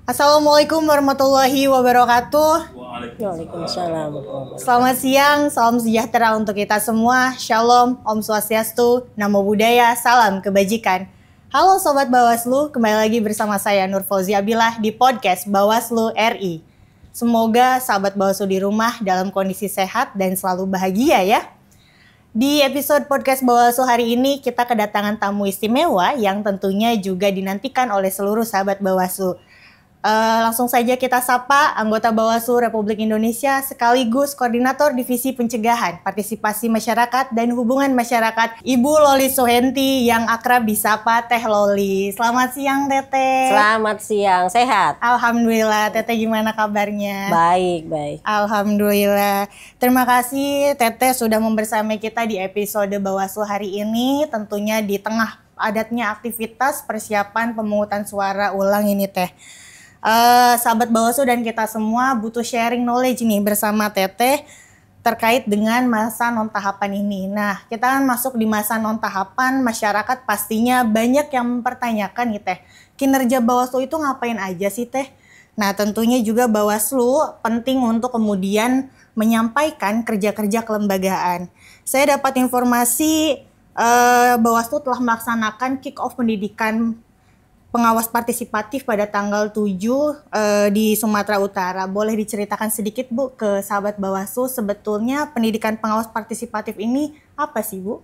Assalamualaikum warahmatullahi wabarakatuh. Waalaikumsalam. Selamat siang, salam sejahtera untuk kita semua. Shalom, Om Swastiastu, Namo Buddhaya, salam kebajikan. Halo Sobat Bawaslu, kembali lagi bersama saya Nur Fauzia Abilah di podcast Bawaslu RI. Semoga sahabat Bawaslu di rumah dalam kondisi sehat dan selalu bahagia ya. Di episode podcast Bawaslu hari ini kita kedatangan tamu istimewa yang tentunya juga dinantikan oleh seluruh sahabat Bawaslu. Langsung saja kita sapa anggota Bawaslu Republik Indonesia sekaligus Koordinator Divisi Pencegahan, Partisipasi Masyarakat dan Hubungan Masyarakat, Ibu Loli Suhenti yang akrab disapa Teh Loli. Selamat siang Teteh. Selamat siang, sehat? Alhamdulillah, Teteh gimana kabarnya? Baik. Alhamdulillah. Terima kasih Teteh sudah membersamai kita di episode Bawaslu hari ini, tentunya di tengah padatnya aktivitas persiapan pemungutan suara ulang ini Teh. Sahabat Bawaslu dan kita semua butuh sharing knowledge nih bersama Teteh terkait dengan masa non tahapan ini. Nah, kita kan masuk di masa non tahapan, masyarakat pastinya banyak yang mempertanyakan nih Teh, kinerja Bawaslu itu ngapain aja sih Teh? Nah, tentunya juga Bawaslu penting untuk kemudian menyampaikan kerja-kerja kelembagaan. Saya dapat informasi Bawaslu telah melaksanakan kick-off pendidikan pengawas partisipatif pada tanggal 7 di Sumatera Utara. Boleh diceritakan sedikit Bu ke sahabat Bawaslu sebetulnya pendidikan pengawas partisipatif ini apa sih Bu?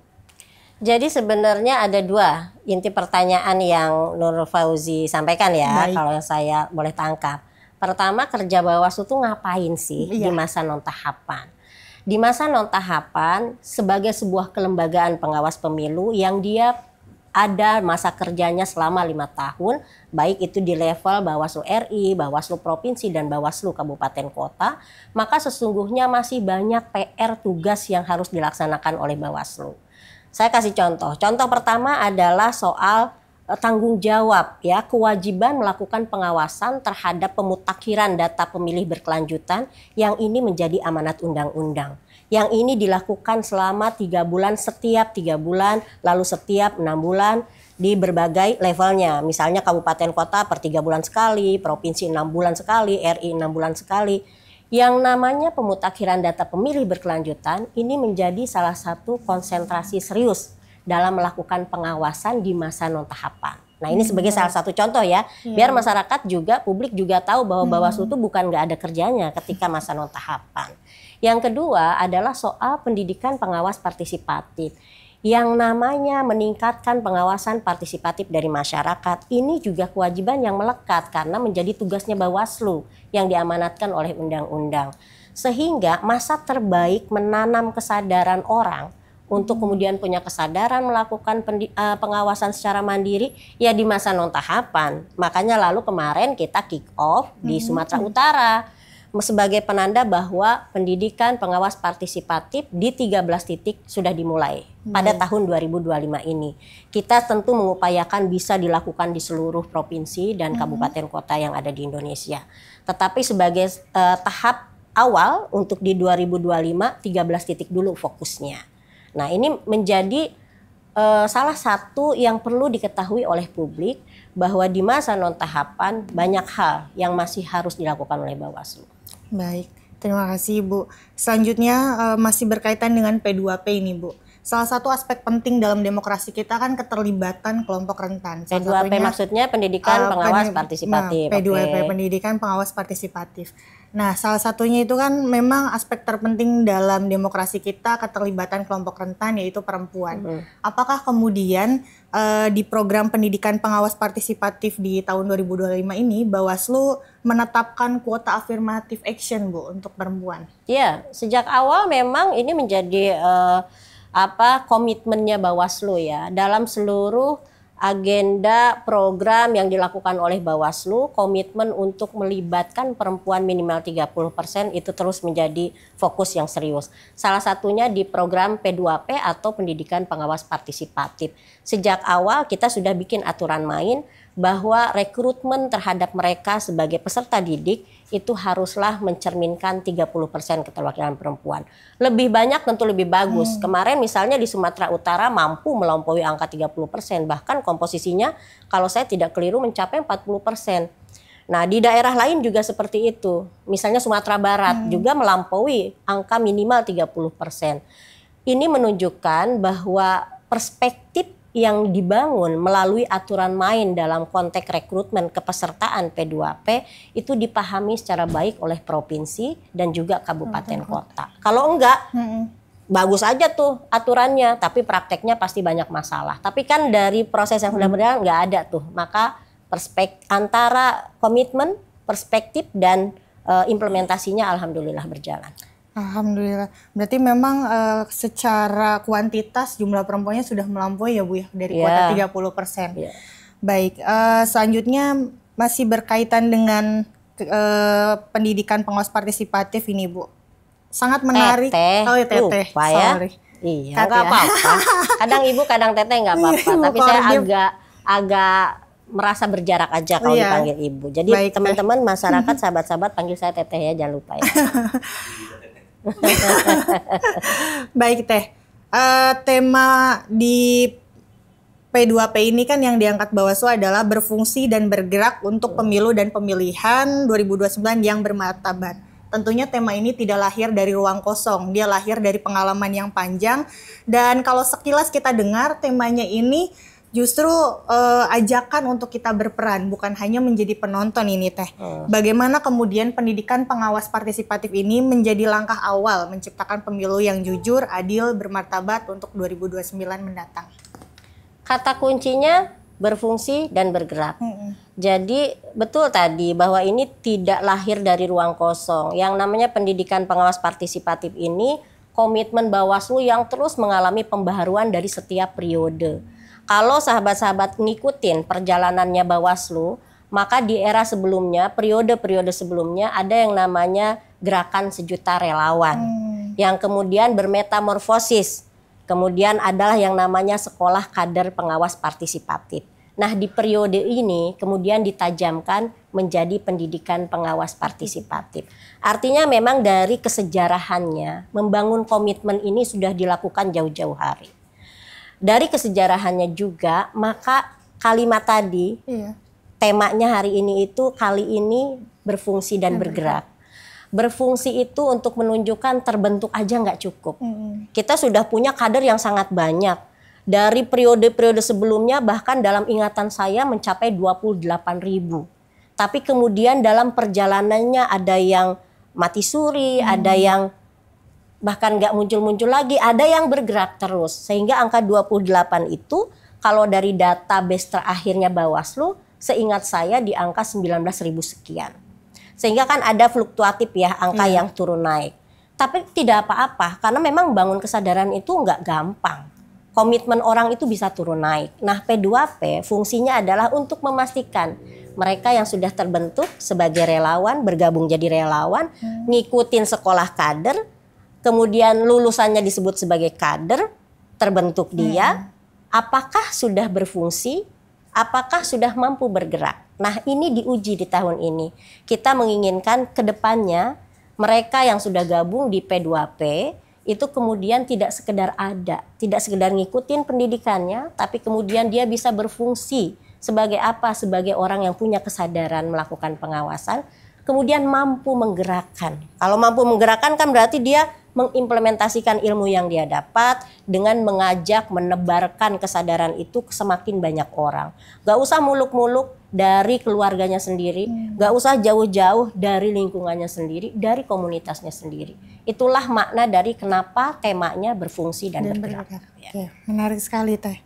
Jadi sebenarnya ada dua inti pertanyaan yang Nur Fauzi sampaikan ya. Baik. Kalau saya boleh tangkap. Pertama, kerja Bawaslu tuh ngapain sih di masa non tahapan? Di masa non tahapan sebagai sebuah kelembagaan pengawas pemilu yang dia ada masa kerjanya selama 5 tahun, baik itu di level Bawaslu RI, Bawaslu Provinsi, dan Bawaslu Kabupaten Kota, maka sesungguhnya masih banyak PR tugas yang harus dilaksanakan oleh Bawaslu. Saya kasih contoh. Contoh pertama adalah soal tanggung jawab ya, kewajiban melakukan pengawasan terhadap pemutakhiran data pemilih berkelanjutan yang ini menjadi amanat undang-undang. Yang ini dilakukan selama 3 bulan, setiap 3 bulan, lalu setiap 6 bulan di berbagai levelnya. Misalnya kabupaten kota per 3 bulan sekali, provinsi 6 bulan sekali, RI 6 bulan sekali. Yang namanya pemutakhiran data pemilih berkelanjutan ini menjadi salah satu konsentrasi serius dalam melakukan pengawasan di masa non tahapan. Nah ini sebagai salah satu contoh ya, biar masyarakat juga, publik juga tahu bahwa Bawaslu itu bukan nggak ada kerjanya ketika masa non tahapan. Yang kedua adalah soal pendidikan pengawas partisipatif. Yang namanya meningkatkan pengawasan partisipatif dari masyarakat, ini juga kewajiban yang melekat karena menjadi tugasnya Bawaslu yang diamanatkan oleh undang-undang. Sehingga masa terbaik menanam kesadaran orang untuk kemudian punya kesadaran melakukan pengawasan secara mandiri ya di masa non tahapan. Makanya lalu kemarin kita kick off di Sumatera Utara sebagai penanda bahwa pendidikan pengawas partisipatif di 13 titik sudah dimulai pada tahun 2025 ini. Kita tentu mengupayakan bisa dilakukan di seluruh provinsi dan kabupaten kota yang ada di Indonesia. Tetapi sebagai tahap awal untuk di 2025 13 titik dulu fokusnya. Nah ini menjadi salah satu yang perlu diketahui oleh publik bahwa di masa non tahapan banyak hal yang masih harus dilakukan oleh Bawaslu. Baik, terima kasih Bu. Selanjutnya masih berkaitan dengan P2P ini Bu. Salah satu aspek penting dalam demokrasi kita kan keterlibatan kelompok rentan. P2P maksudnya pendidikan pengawas partisipatif. P2P pendidikan pengawas partisipatif. Nah, salah satunya itu kan memang aspek terpenting dalam demokrasi kita keterlibatan kelompok rentan yaitu perempuan. Apakah kemudian di program pendidikan pengawas partisipatif di tahun 2025 ini Bawaslu menetapkan kuota afirmative action Bu untuk perempuan? Iya, sejak awal memang ini menjadi komitmennya Bawaslu ya dalam seluruh agenda program yang dilakukan oleh Bawaslu, komitmen untuk melibatkan perempuan minimal 30% itu terus menjadi fokus yang serius. Salah satunya di program P2P atau pendidikan pengawas partisipatif. Sejak awal kita sudah bikin aturan main bahwa rekrutmen terhadap mereka sebagai peserta didik itu haruslah mencerminkan 30% keterwakilan perempuan. Lebih banyak tentu lebih bagus. Kemarin misalnya di Sumatera Utara mampu melampaui angka 30%, bahkan komposisinya kalau saya tidak keliru mencapai 40%. Nah, di daerah lain juga seperti itu. Misalnya Sumatera Barat juga melampaui angka minimal 30%. Ini menunjukkan bahwa perspektif yang dibangun melalui aturan main dalam konteks rekrutmen kepesertaan P2P itu dipahami secara baik oleh provinsi dan juga kabupaten kota. Kalau enggak, bagus aja tuh aturannya, tapi prakteknya pasti banyak masalah. Tapi kan dari proses yang sudah berjalan nggak ada tuh. Maka antara komitmen, perspektif, dan implementasinya alhamdulillah berjalan. Alhamdulillah. Berarti memang secara kuantitas jumlah perempuannya sudah melampaui ya Bu ya, dari kuota 30%. Baik, selanjutnya masih berkaitan dengan pendidikan pengawas partisipatif ini Bu. Sangat menarik. Oh ya Teteh, sorry. Iya, nggak apa-apa. Kadang Ibu, kadang Teteh nggak apa-apa. Tapi saya agak merasa berjarak aja kalau dipanggil Ibu. Jadi teman-teman masyarakat, sahabat-sahabat panggil saya Teteh ya, jangan lupa ya. Baik Teh, tema di P2P ini kan yang diangkat Bawaslu adalah berfungsi dan bergerak untuk pemilu dan pemilihan 2029 yang bermartabat. Tentunya tema ini tidak lahir dari ruang kosong, dia lahir dari pengalaman yang panjang. Dan kalau sekilas kita dengar temanya ini justru ajakan untuk kita berperan, bukan hanya menjadi penonton ini Teh. Bagaimana kemudian pendidikan pengawas partisipatif ini menjadi langkah awal menciptakan pemilu yang jujur, adil, bermartabat untuk 2029 mendatang. Kata kuncinya berfungsi dan bergerak. Jadi betul tadi bahwa ini tidak lahir dari ruang kosong. Yang namanya pendidikan pengawas partisipatif ini komitmen Bawaslu yang terus mengalami pembaharuan dari setiap periode. Kalau sahabat-sahabat ngikutin perjalanannya Bawaslu, maka di era sebelumnya, periode-periode sebelumnya ada yang namanya Gerakan Sejuta Relawan yang kemudian bermetamorfosis. Kemudian adalah yang namanya Sekolah Kader Pengawas Partisipatif. Nah, di periode ini kemudian ditajamkan menjadi pendidikan pengawas partisipatif. Artinya memang dari kesejarahannya, membangun komitmen ini sudah dilakukan jauh-jauh hari. Dari kesejarahannya juga, maka kalimat tadi, temanya hari ini itu kali ini berfungsi dan bergerak. Berfungsi itu untuk menunjukkan terbentuk aja nggak cukup. Kita sudah punya kader yang sangat banyak. Dari periode-periode sebelumnya bahkan dalam ingatan saya mencapai 28.000. Tapi kemudian dalam perjalanannya ada yang mati suri, ada yang bahkan nggak muncul-muncul lagi, ada yang bergerak terus. Sehingga angka 28 itu kalau dari database terakhirnya Bawaslu, seingat saya di angka 19.000 sekian. Sehingga kan ada fluktuatif ya angka yang turun naik. Tapi tidak apa-apa karena memang bangun kesadaran itu nggak gampang. Komitmen orang itu bisa turun naik. Nah, P2P fungsinya adalah untuk memastikan mereka yang sudah terbentuk sebagai relawan, bergabung jadi relawan, ngikutin sekolah kader, kemudian lulusannya disebut sebagai kader, terbentuk dia, apakah sudah berfungsi, apakah sudah mampu bergerak. Nah, ini diuji di tahun ini. Kita menginginkan ke depannya mereka yang sudah gabung di P2P itu kemudian tidak sekedar ada, tidak sekedar ngikutin pendidikannya, tapi kemudian dia bisa berfungsi sebagai apa? Sebagai orang yang punya kesadaran melakukan pengawasan, kemudian mampu menggerakkan. Kalau mampu menggerakkan kan berarti dia mengimplementasikan ilmu yang dia dapat dengan mengajak, menebarkan kesadaran itu ke semakin banyak orang. Gak usah muluk-muluk dari keluarganya sendiri, gak usah jauh-jauh dari lingkungannya sendiri, dari komunitasnya sendiri. Itulah makna dari kenapa temanya berfungsi dan bergerak. Oke, menarik sekali Teh.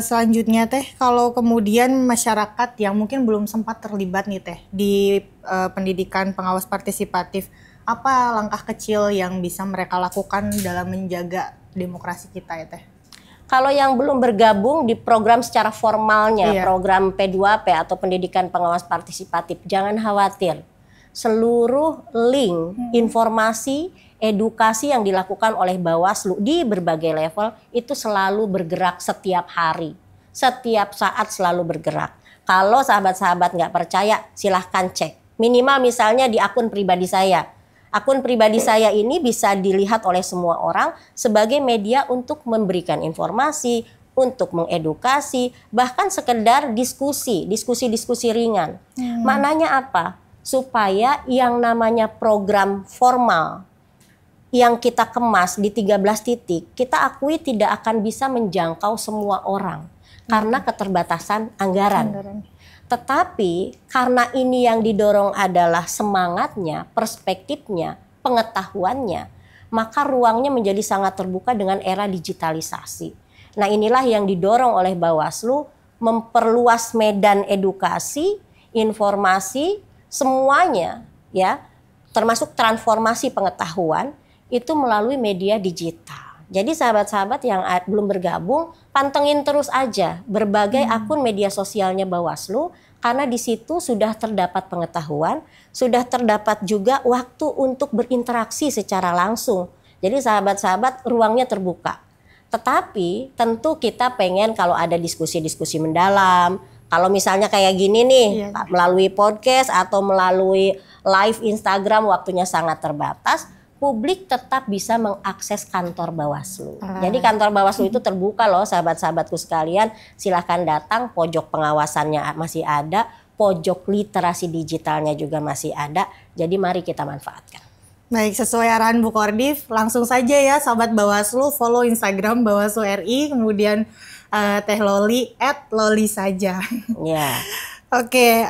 Selanjutnya Teh, kalau kemudian masyarakat yang mungkin belum sempat terlibat nih Teh di pendidikan pengawas partisipatif, apa langkah kecil yang bisa mereka lakukan dalam menjaga demokrasi kita ya Teh? Kalau yang belum bergabung di program secara formalnya, program P2P atau pendidikan pengawas partisipatif, jangan khawatir. Seluruh link, informasi, edukasi yang dilakukan oleh Bawaslu di berbagai level itu selalu bergerak setiap hari. Setiap saat selalu bergerak. Kalau sahabat-sahabat nggak percaya, silahkan cek. Minimal misalnya di akun pribadi saya. Akun pribadi saya ini bisa dilihat oleh semua orang sebagai media untuk memberikan informasi, untuk mengedukasi, bahkan sekedar diskusi ringan. Maknanya apa? Supaya yang namanya program formal yang kita kemas di 13 titik, kita akui tidak akan bisa menjangkau semua orang karena keterbatasan anggaran. Tetapi karena ini yang didorong adalah semangatnya, perspektifnya, pengetahuannya, maka ruangnya menjadi sangat terbuka dengan era digitalisasi. Nah, inilah yang didorong oleh Bawaslu, memperluas medan edukasi, informasi, semuanya ya, termasuk transformasi pengetahuan itu melalui media digital. Jadi sahabat-sahabat yang belum bergabung, pantengin terus aja berbagai akun media sosialnya Bawaslu, karena di situ sudah terdapat pengetahuan, sudah terdapat juga waktu untuk berinteraksi secara langsung. Jadi sahabat-sahabat ruangnya terbuka. Tetapi tentu kita pengen kalau ada diskusi-diskusi mendalam, kalau misalnya kayak gini nih, melalui podcast atau melalui live Instagram waktunya sangat terbatas, publik tetap bisa mengakses kantor Bawaslu. Jadi kantor Bawaslu itu terbuka loh sahabat-sahabatku sekalian, silahkan datang, pojok pengawasannya masih ada, pojok literasi digitalnya juga masih ada, jadi mari kita manfaatkan. Baik, sesuai arahan Bu Kordif, langsung saja ya sahabat Bawaslu, follow Instagram Bawaslu RI, kemudian Teh Loli @loli saja. Ya. Oke,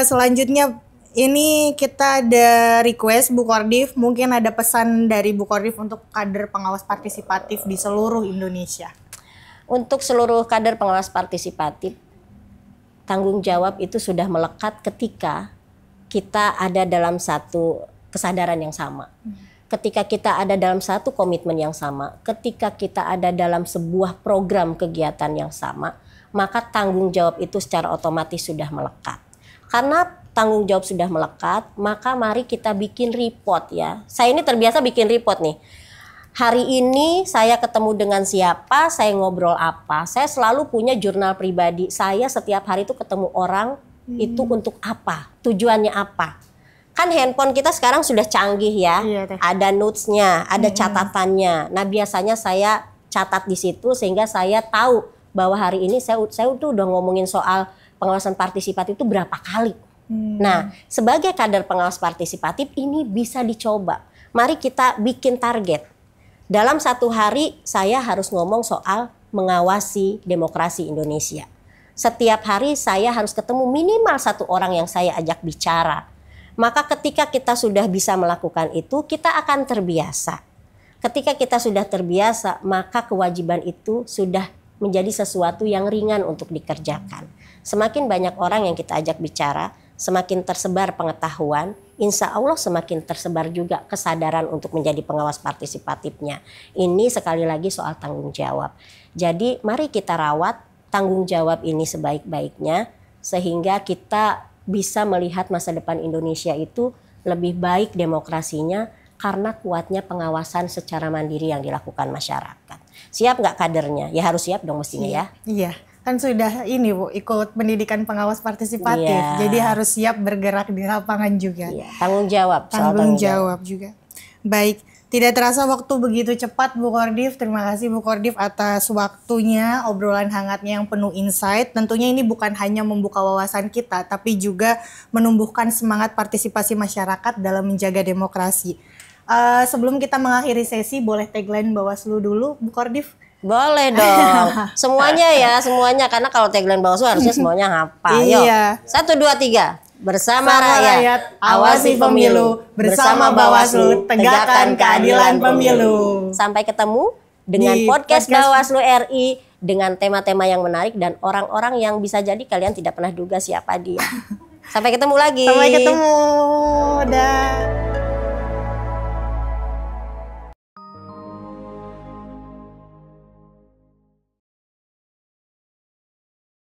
selanjutnya ini kita ada request Bu Kordif, mungkin ada pesan dari Bu Kordif untuk kader pengawas partisipatif di seluruh Indonesia. Untuk seluruh kader pengawas partisipatif, tanggung jawab itu sudah melekat ketika kita ada dalam satu kesadaran yang sama. Ketika kita ada dalam satu komitmen yang sama, ketika kita ada dalam sebuah program kegiatan yang sama, maka tanggung jawab itu secara otomatis sudah melekat. Karena tanggung jawab sudah melekat, maka mari kita bikin report ya. Saya ini terbiasa bikin report nih. Hari ini saya ketemu dengan siapa, saya ngobrol apa. Saya selalu punya jurnal pribadi. Saya setiap hari itu ketemu orang, itu untuk apa, tujuannya apa. Kan handphone kita sekarang sudah canggih ya, ada notes-nya, ada catatannya. Nah biasanya saya catat di situ sehingga saya tahu bahwa hari ini saya tuh udah ngomongin soal pengawasan partisipatif itu berapa kali. Nah sebagai kader pengawas partisipatif ini bisa dicoba. Mari kita bikin target. Dalam satu hari saya harus ngomong soal mengawasi demokrasi Indonesia. Setiap hari saya harus ketemu minimal satu orang yang saya ajak bicara. Maka ketika kita sudah bisa melakukan itu, kita akan terbiasa. Ketika kita sudah terbiasa, maka kewajiban itu sudah menjadi sesuatu yang ringan untuk dikerjakan. Semakin banyak orang yang kita ajak bicara, semakin tersebar pengetahuan, insya Allah semakin tersebar juga kesadaran untuk menjadi pengawas partisipatifnya. Ini sekali lagi soal tanggung jawab. Jadi mari kita rawat tanggung jawab ini sebaik-baiknya, sehingga kita bisa melihat masa depan Indonesia itu lebih baik demokrasinya karena kuatnya pengawasan secara mandiri yang dilakukan masyarakat. Siap nggak kadernya? Ya harus siap dong mestinya ya. Iya, kan sudah ini Bu, ikut pendidikan pengawas partisipatif. Jadi harus siap bergerak di lapangan juga. Iya. Tanggung jawab. Tanggung jawab juga. Baik. Tidak terasa waktu begitu cepat Bu Kordif. Terima kasih Bu Kordif atas waktunya, obrolan hangatnya yang penuh insight. Tentunya ini bukan hanya membuka wawasan kita, tapi juga menumbuhkan semangat partisipasi masyarakat dalam menjaga demokrasi. Sebelum kita mengakhiri sesi, boleh tagline Bawaslu dulu Bu Kordif? Boleh dong. Semuanya ya, semuanya. Karena kalau tagline Bawaslu harusnya semuanya hafal. Iya. 1, 2, 3. Bersama rakyat, awasi pemilu. Bersama Bawaslu, tegakkan keadilan pemilu. Sampai ketemu dengan podcast Bawaslu RI dengan tema-tema yang menarik dan orang-orang yang bisa jadi kalian tidak pernah duga siapa dia. Sampai ketemu lagi. Sampai ketemu. Dah.